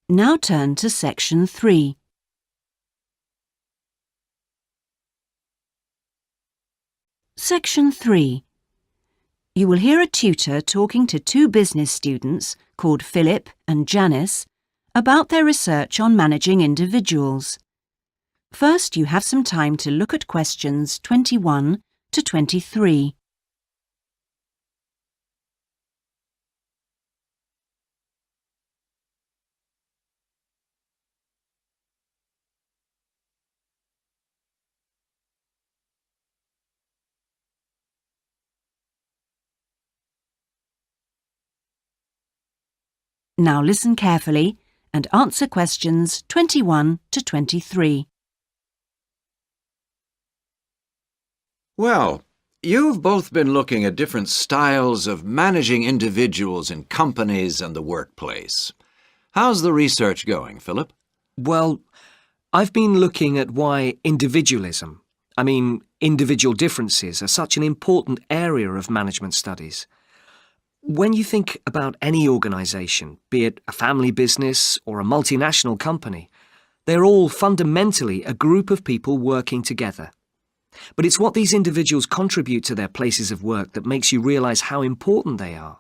Now turn to Section 3. Section 3. You will hear a tutor talking to two business students called Philip and Janice about their research on managing individuals. First, you have some time to look at questions 21 to 23. Now listen carefully and answer questions 21 to 23. Well, you've both been looking at different styles of managing individuals in companies and the workplace. How's the research going, Philip? Well, I've been looking at why individualism, individual differences, are such an important area of management studies. When you think about any organisation, be it a family business or a multinational company, they're all fundamentally a group of people working together. But it's what these individuals contribute to their places of work that makes you realise how important they are.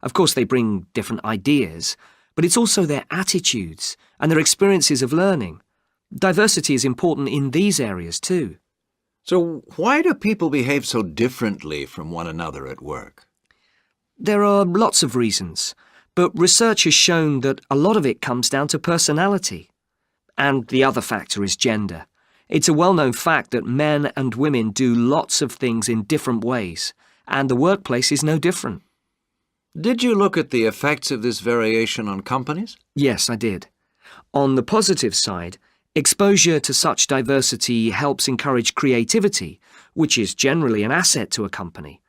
Of course, they bring different ideas, but it's also their attitudes and their experiences of learning. Diversity is important in these areas too. So why do people behave so differently from one another at work? There are lots of reasons, but research has shown that a lot of it comes down to personality. And the other factor is gender. It's a well-known fact that men and women do lots of things in different ways, and the workplace is no different. Did you look at the effects of this variation on companies? Yes, I did. On the positive side, exposure to such diversity helps encourage creativity, which is generally an asset to a company.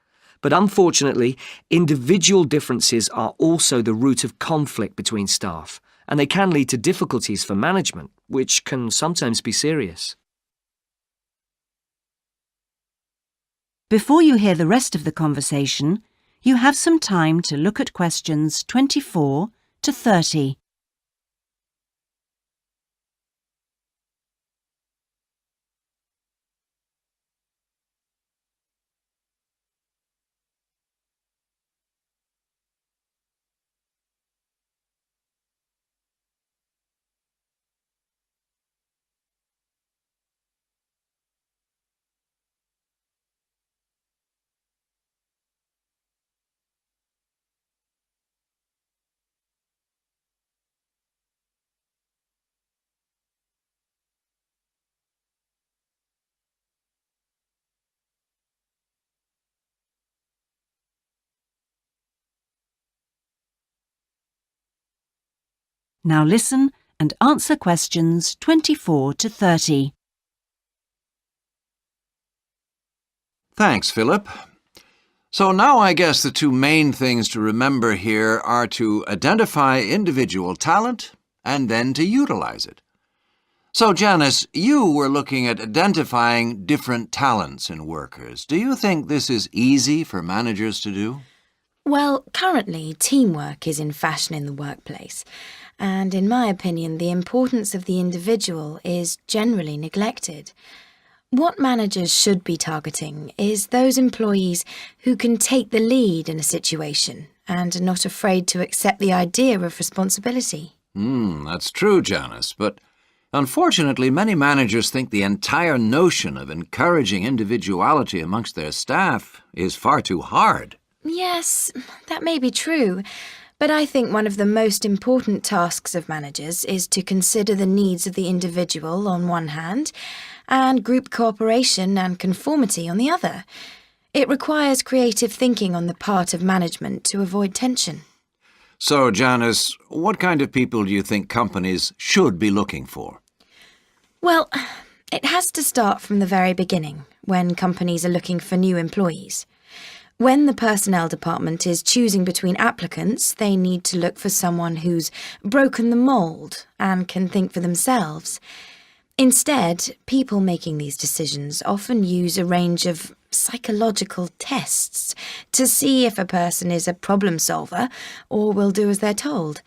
But unfortunately, individual differences are also the root of conflict between staff, and they can lead to difficulties for management, which can sometimes be serious. Before you hear the rest of the conversation, you have some time to look at questions 24 to 30. Now listen and answer questions 24 to 30. Thanks, Philip. So now I guess the two main things to remember here are to identify individual talent and then to utilize it. So, Janice, you were looking at identifying different talents in workers. Do you think this is easy for managers to do? Well, currently, teamwork is in fashion in the workplace. And in my opinion, the importance of the individual is generally neglected. What managers should be targeting is those employees who can take the lead in a situation and are not afraid to accept the idea of responsibility. That's true, Janice, but unfortunately many managers think the entire notion of encouraging individuality amongst their staff is far too hard. Yes, that may be true. But I think one of the most important tasks of managers is to consider the needs of the individual on one hand and group cooperation and conformity on the other. It requires creative thinking on the part of management to avoid tension. So, Janice, what kind of people do you think companies should be looking for? Well, it has to start from the very beginning, when companies are looking for new employees. When the personnel department is choosing between applicants, they need to look for someone who's broken the mould and can think for themselves. Instead, people making these decisions often use a range of psychological tests to see if a person is a problem solver or will do as they're told.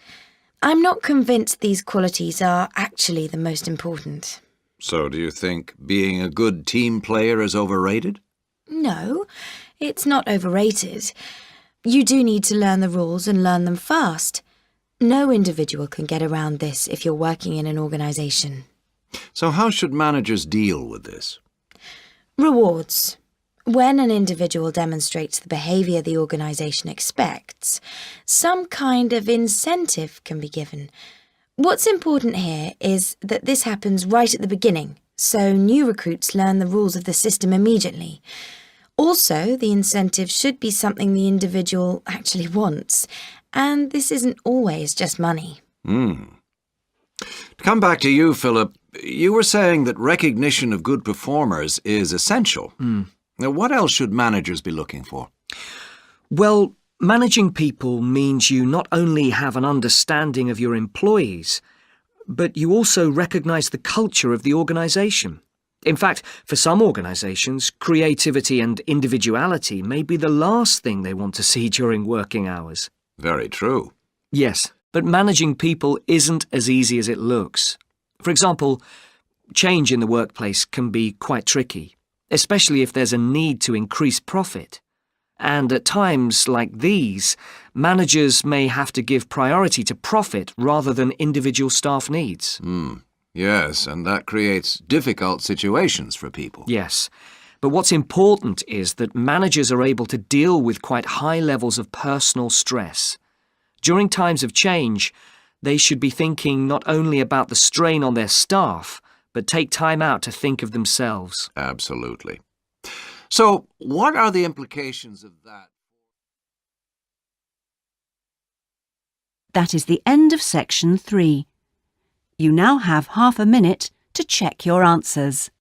I'm not convinced these qualities are actually the most important. So do you think being a good team player is overrated? No, it's not overrated. You do need to learn the rules and learn them fast. No individual can get around this if you're working in an organisation. So how should managers deal with this? Rewards. When an individual demonstrates the behaviour the organisation expects, some kind of incentive can be given. What's important here is that this happens right at the beginning, so new recruits learn the rules of the system immediately. Also, the incentive should be something the individual actually wants, and this isn't always just money. To come back to you, Philip, you were saying that recognition of good performers is essential. Now, what else should managers be looking for? Well, managing people means you not only have an understanding of your employees, but you also recognise the culture of the organisation. In fact, for some organisations, creativity and individuality may be the last thing they want to see during working hours. Very true. Yes, but managing people isn't as easy as it looks. For example, change in the workplace can be quite tricky, especially if there's a need to increase profit. And at times like these, managers may have to give priority to profit rather than individual staff needs. Yes, and that creates difficult situations for people. Yes, but what's important is that managers are able to deal with quite high levels of personal stress. During times of change, they should be thinking not only about the strain on their staff, but take time out to think of themselves. Absolutely. So, what are the implications of that? That is the end of section 3. You now have half a minute to check your answers.